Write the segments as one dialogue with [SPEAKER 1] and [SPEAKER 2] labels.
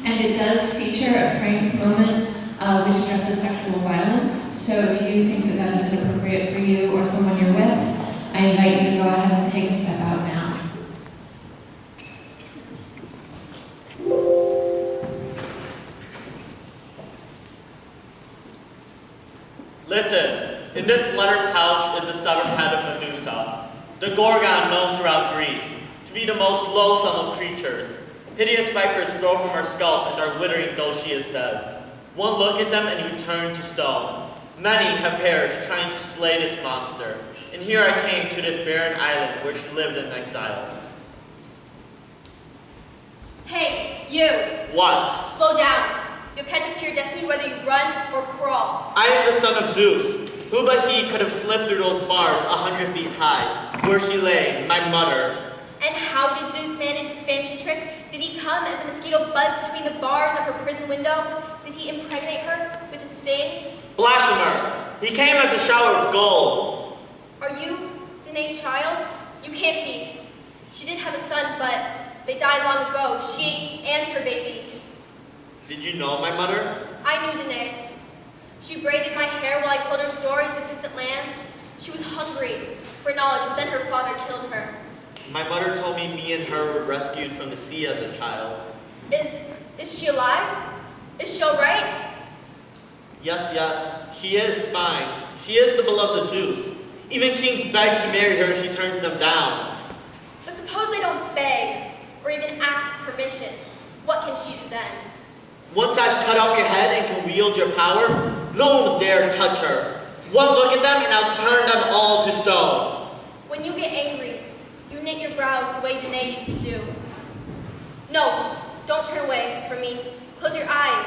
[SPEAKER 1] and it does feature a frank moment which addresses sexual violence. So if you think that that is inappropriate for you or someone you're with, I invite you to go ahead and take a step out now.
[SPEAKER 2] Listen, in this leather pouch is the severed head of Medusa, the Gorgon known throughout Greece to be the most loathsome of creatures. Hideous vipers grow from her scalp and are withering though she is dead. One look at them and you turn to stone. Many have perished trying to slay this monster, and here I came to this barren island where she lived in exile.
[SPEAKER 3] Hey, you!
[SPEAKER 2] What?
[SPEAKER 3] Slow down. You'll catch up to your destiny whether you run or crawl.
[SPEAKER 2] I am the son of Zeus. Who but he could have slipped through those bars 100 feet high, where she lay, my mother.
[SPEAKER 3] And how did Zeus manage this fancy trick? Did he come as a mosquito buzzed between the bars of her prison window? Did he impregnate her with his sting?
[SPEAKER 2] Blasphemer! He came as a shower of gold.
[SPEAKER 3] Are you Danae's child? You can't be. She did have a son, but they died long ago, she and her baby.
[SPEAKER 2] Did you know my mother?
[SPEAKER 3] I knew Danae. She braided my hair while I told her stories of distant lands. She was hungry for knowledge, but then her father killed her.
[SPEAKER 2] My mother told me and her were rescued from the sea as a child.
[SPEAKER 3] Is she alive? Is she all right?
[SPEAKER 2] Yes, she is fine. She is the beloved of Zeus. Even kings beg to marry her and she turns them down.
[SPEAKER 3] But suppose they don't beg or even ask permission. What can she do then?
[SPEAKER 2] Once I've cut off your head and can wield your power, no one will dare touch her. One look at them and I'll turn them all to stone.
[SPEAKER 3] When you get angry, you knit your brows the way Danae used to do. No, don't turn away from me. Close your eyes.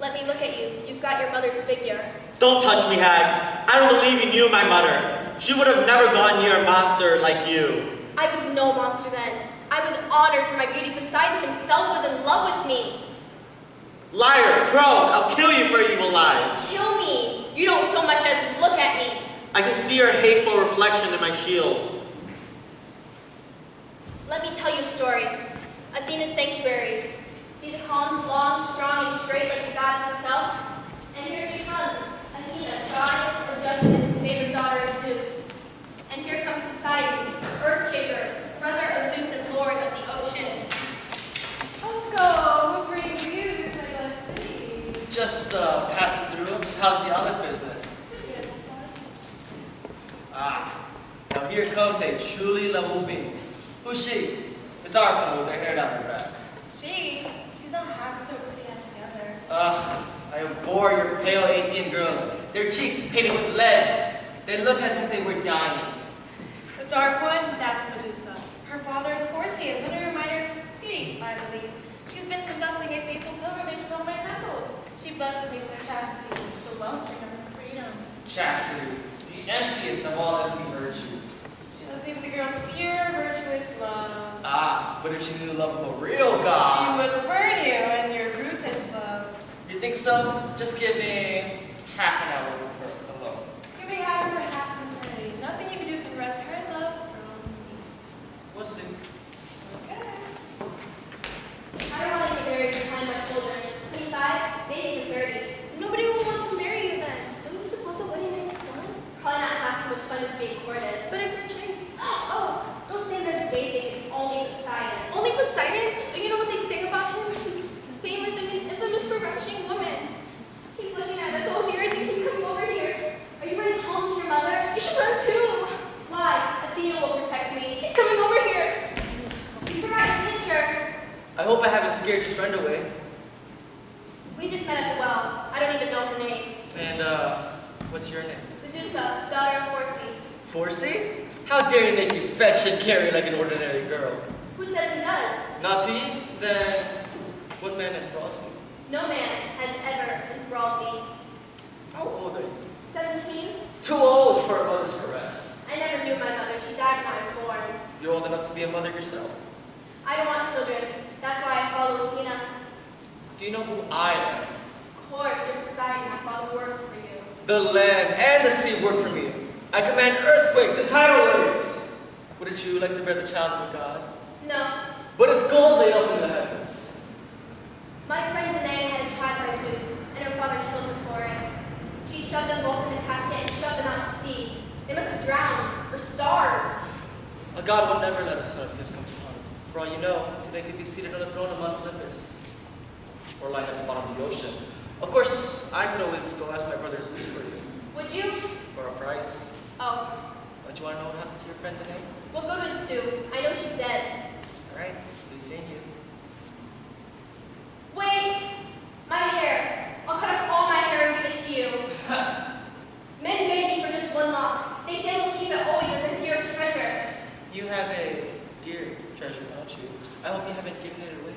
[SPEAKER 3] Let me look at you. You've got your mother's figure.
[SPEAKER 2] Don't touch me, hag. I don't believe you knew my mother. She would have never gone near a monster like you.
[SPEAKER 3] I was no monster then. I was honored for my beauty. Poseidon himself was in love with me.
[SPEAKER 2] Liar, crone, I'll kill you for evil lies.
[SPEAKER 3] Kill me. You don't so much as look at me.
[SPEAKER 2] I can see your hateful reflection in my shield.
[SPEAKER 3] Let me tell you a story. Athena's sanctuary. See the columns long, strong, and straight like the goddess herself? And here she comes, Athena, goddess of justice, favorite daughter of Zeus. And here comes Poseidon, earth shaker, brother of Zeus and lord of the ocean.
[SPEAKER 4] Hancock, what brings you to Taylor City?
[SPEAKER 5] Just passing through. How's the olive business? Now here comes a truly lovable being. Who's she? The dark one with her hair down her back.
[SPEAKER 4] She's not half so pretty as the other.
[SPEAKER 5] I abhor your pale Athenian girls. Their cheeks painted with lead. They look as if they were dying.
[SPEAKER 4] The dark one, that's Medusa. Her father is Forces, one of her minor deities, I believe. She's been conducting a faithful pilgrimage to all my temples. She blesses me with her chastity, the wellspring of her freedom.
[SPEAKER 5] Chastity, the emptiest of all empty virtues.
[SPEAKER 4] She loves me with the girl's pure, virtuous love.
[SPEAKER 5] But if she knew the love of a real god.
[SPEAKER 4] She would spurn you and your brutish love.
[SPEAKER 5] You think so? Just give me half an hour with her alone.
[SPEAKER 4] Give me half of her half eternity. Nothing you can do can wrest her love from me.
[SPEAKER 5] We'll see.
[SPEAKER 4] Okay.
[SPEAKER 3] I don't want to get married behind my shoulder. 25, maybe even 30. Nobody will want to marry you then. Don't you suppose the wedding night's fun? Probably not half so much fun as being courted. But if you're chicks, oh, don't say that the gay thing is only Poseidon. Only Poseidon? Do you know what they say about him? He's famous and infamous for ravishing women. He's looking at us. Oh, here, I think he's coming over here. Are you running home to your mother? You should run too. Why? Athena will protect me. He's coming over here. You forgot your picture.
[SPEAKER 5] I hope I haven't scared your friend away.
[SPEAKER 3] We just met at the well. I don't even know her name.
[SPEAKER 5] And, what's your name?
[SPEAKER 3] Medusa, daughter of Forces.
[SPEAKER 5] Forces? How dare you make you fetch and carry like an ordinary girl?
[SPEAKER 3] Who says he does?
[SPEAKER 5] Not to you? Then, what man enthralls you?
[SPEAKER 3] No man has ever enthralled me.
[SPEAKER 5] How old are you?
[SPEAKER 3] 17?
[SPEAKER 5] Too old for a mother's caress.
[SPEAKER 3] I never knew my mother. She died when I was born.
[SPEAKER 5] You're old enough to be a mother yourself.
[SPEAKER 3] I don't want children. That's why I follow Athena.
[SPEAKER 5] Do you know who I am?
[SPEAKER 3] Of course, you're Poseidon. My father works for you.
[SPEAKER 5] The land and the sea work for me. I command earthquakes and tidal waves. Wouldn't you like to bear the child of a god?
[SPEAKER 3] No.
[SPEAKER 5] But it's gold they open the heavens.
[SPEAKER 3] My
[SPEAKER 5] God will never let a son of his come to harm. For all you know, today could be seated on a throne amongst Olympus, or lying at the bottom of the ocean. Of course, I could always go ask my brother Zeus for you.
[SPEAKER 3] Would you?
[SPEAKER 5] For a price.
[SPEAKER 3] Oh.
[SPEAKER 5] Don't you want to know what happened to your friend today?
[SPEAKER 3] We'll go to the stew. I know she's dead.
[SPEAKER 5] All right, please seeing you.
[SPEAKER 3] Wait! My hair. I'll cut off all my hair and give it to you. Men made me for just one lock. They say we'll keep it always as a dearest treasure.
[SPEAKER 5] You have a dear treasure, don't you? I hope you haven't given it away.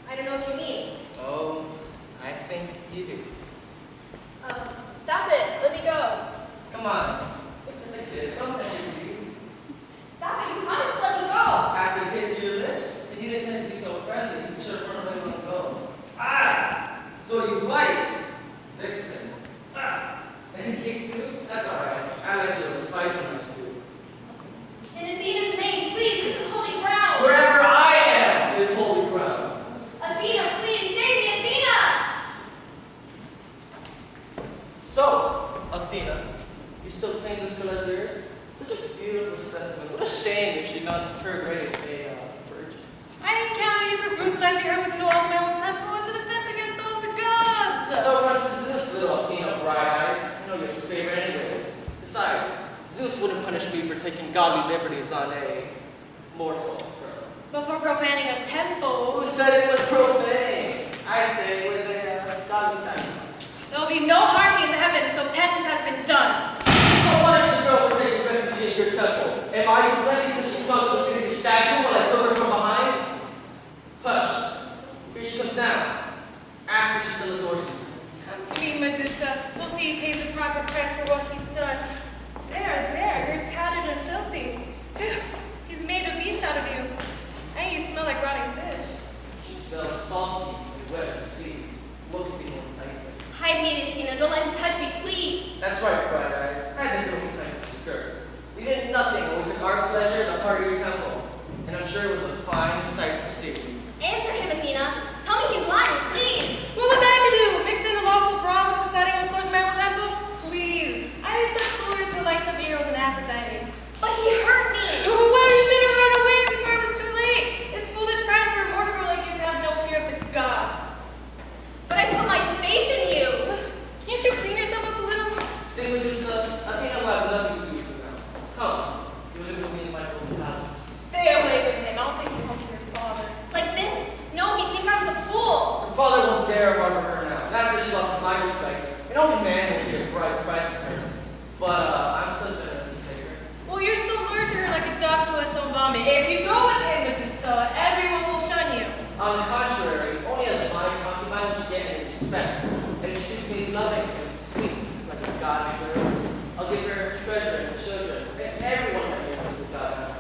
[SPEAKER 3] I don't know what you mean.
[SPEAKER 5] Oh, I think you do.
[SPEAKER 3] Stop it. Let me go.
[SPEAKER 5] Come on. It's a kiss. Don't touch you.
[SPEAKER 3] Stop it. You promised to let me go.
[SPEAKER 5] After the taste of your lips, if you didn't tend to be so friendly, you should have run away from the go. Ah! So you bite. Vixen. Ah! And kick too? That's alright. I like a little spice on my stew.
[SPEAKER 3] In Athena's name, please. This is holy ground.
[SPEAKER 5] Wherever I am is holy ground.
[SPEAKER 3] Athena, please. Save me, Athena.
[SPEAKER 5] So, Athena, you still claim this girl as yours? Such a beautiful specimen. What a shame if she found her grave a virgin.
[SPEAKER 4] I didn't count on you for brutalizing her with the walls of my own temple. It's an offense against all the gods.
[SPEAKER 5] So much is this little Athena bright eyes. I know your favorite anyways. Besides, Zeus wouldn't punish me for taking godly liberties on a mortal girl.
[SPEAKER 4] But for profaning a temple,
[SPEAKER 5] Who said it was profane? I say it was a godly sacrifice.
[SPEAKER 4] there will be no harmony in the heavens till penance has been done.
[SPEAKER 5] So punish the girl for taking refuge in your temple. Am I to blame because she fell to a fitting statue while I took her from behind? Hush. Here she comes now. Ask if she still adores you.
[SPEAKER 4] Come to me, Medusa. We'll see he pays the proper price for what he's done. There, you're tattered and filthy. Phew, he's made a beast out of you. And you smell like rotting fish.
[SPEAKER 5] She smells salty and wet from the sea. What could be more enticing?
[SPEAKER 3] Hide me, Athena. Don't let him touch me, please.
[SPEAKER 5] That's right, bright eyes. I didn't know we played with skirts. We did nothing when we took our pleasure in the heart of your temple. And I'm sure it was a fine sight to see.
[SPEAKER 3] Answer him, Athena. Tell me he's lying, please.
[SPEAKER 4] What was I to do? Mix in the lawful brawl with the setting on the floors of my own temple? Please. I have such glory to like some heroes in Aphrodite.
[SPEAKER 3] But he hurt me.
[SPEAKER 4] Well, you should have run away before it was too late. It's foolish pride for a mortal girl like you to have no fear of the gods.
[SPEAKER 3] But I put my faith in you.
[SPEAKER 4] Can't you clean yourself up a little?
[SPEAKER 5] See, Medusa, I think I'll have nothing to do for now. Come, do live with me in my own house.
[SPEAKER 4] Stay away from him. I'll take you home to your father.
[SPEAKER 3] Like this? No, he'd think I was a fool.
[SPEAKER 5] Her father won't dare run her now. Not that she lost my respect. An only man will be a bride's price to her. But I'm still generous to take her.
[SPEAKER 4] Well, you're so lured to her like a dog to its own vomit. If you go with him, Medusa, everyone will shun you.
[SPEAKER 5] On the contrary, only as my concubine would you get any respect. And if she's me loving and sweet, like a god deserves, I'll give her treasure and children, and everyone that knows with God,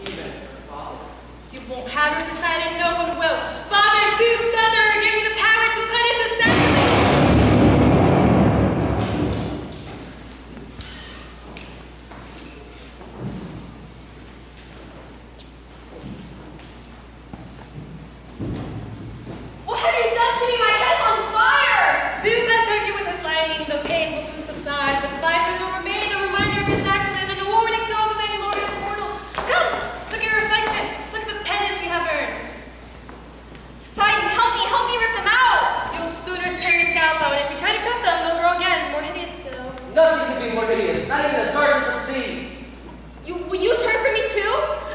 [SPEAKER 5] even her father.
[SPEAKER 4] You won't have her beside and no one will. Father Zeus, Thunder, give me the power to punish the sacrilege.
[SPEAKER 3] What have you done to me? My head's on fire.
[SPEAKER 4] Zeus has shown you with his lightning, the pain will soon subside, but the vipers will remain a reminder of your sacrilege and a warning to all the vain glory of the mortal. Come, look at your reflection. Look at the penance you have earned.
[SPEAKER 3] Poseidon, help me rip them out.
[SPEAKER 4] You'll sooner tear your scalp out, and if you try to cut them, they'll grow again, more hideous still.
[SPEAKER 5] Nothing can be more hideous, not even the darkest of seas.
[SPEAKER 3] Will you turn for me too?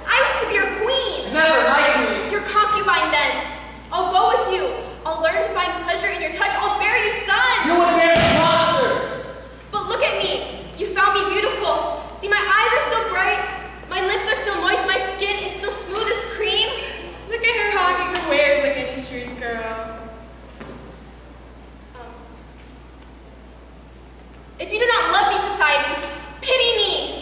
[SPEAKER 3] I used to be your queen.
[SPEAKER 5] Never, my queen.
[SPEAKER 3] Your concubine then. I'll go with you. I'll learn to find pleasure in your touch. I'll bear you sons.
[SPEAKER 5] You would marry monsters.
[SPEAKER 3] But look at me. You found me beautiful. See, my eyes are so bright. My lips are still moist. My skin is still smooth as cream.
[SPEAKER 4] Look at her hawking her wares like any street girl.
[SPEAKER 3] If you do not love me, Poseidon, pity me.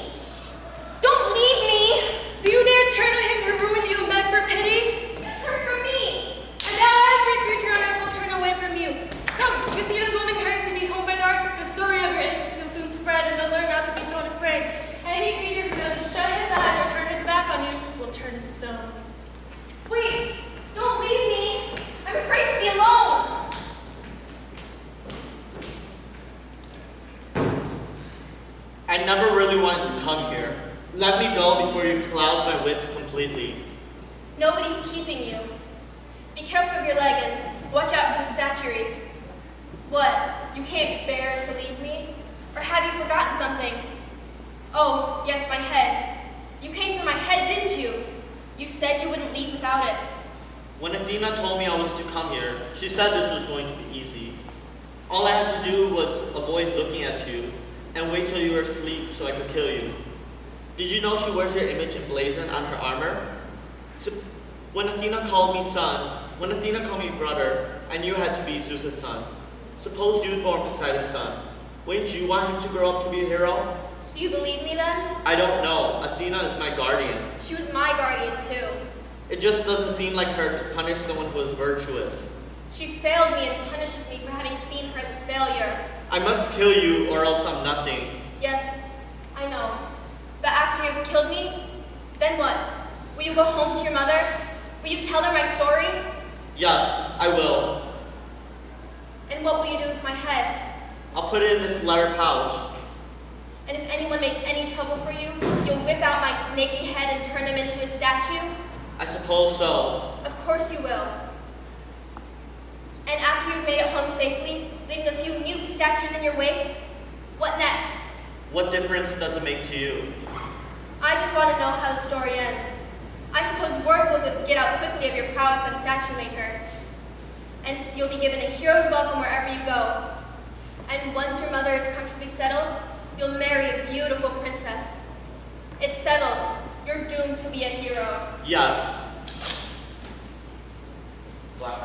[SPEAKER 3] Don't leave me.
[SPEAKER 4] Do you dare turn on him who ruined you and beg for pity?
[SPEAKER 3] Turn from me.
[SPEAKER 4] And now every creature on earth will turn away from you. Come, you see this woman hurrying to be home by dark? The story of your infancy will soon spread, and they'll learn not to be so unafraid. Any creature who doesn't shut his eyes or turn his back on you will turn to stone.
[SPEAKER 3] Wait, don't leave me. I'm afraid to be alone.
[SPEAKER 2] I never really wanted to come here. Let me go before you cloud my wits completely.
[SPEAKER 3] Nobody's keeping you. Be careful of your leg and watch out for the statuary. What? You can't bear to leave me? Or have you forgotten something? Oh, yes, my head. You came for my head, didn't you? You said you wouldn't leave without it.
[SPEAKER 2] When Athena told me I was to come here, she said this was going to be easy. All I had to do was avoid looking at you and wait till you were asleep so I could kill you. Did you know she wears your image emblazoned on her armor? So when Athena called me son, when Athena called me brother, I knew I had to be Zeus' son. Suppose you'd born Poseidon's son. Wouldn't you want him to grow up to be a hero?
[SPEAKER 3] So you believe me then?
[SPEAKER 2] I don't know. Athena is my guardian.
[SPEAKER 3] She was my guardian too.
[SPEAKER 2] It just doesn't seem like her to punish someone who is virtuous.
[SPEAKER 3] She failed me and punishes me for having seen her as a failure.
[SPEAKER 2] I must kill you or else I'm nothing.
[SPEAKER 3] Yes, I know. But after you've killed me, then what? Will you go home to your mother? Will you tell her my story?
[SPEAKER 2] Yes, I will.
[SPEAKER 3] And what will you do with my head?
[SPEAKER 2] I'll put it in this leather pouch.
[SPEAKER 3] And if anyone makes any trouble for you, you'll whip out my snaky head and turn them into a statue?
[SPEAKER 2] I suppose so.
[SPEAKER 3] Of course you will. And after you've made it home safely, leaving a few mute statues in your wake, what next?
[SPEAKER 2] What difference does it make to you?
[SPEAKER 3] I just want to know how the story ends. I suppose word will get out quickly of your prowess as statue maker. And you'll be given a hero's welcome wherever you go. And once your mother is comfortably settled, you'll marry a beautiful princess. It's settled. You're doomed to be a hero.
[SPEAKER 2] Yes.
[SPEAKER 5] Black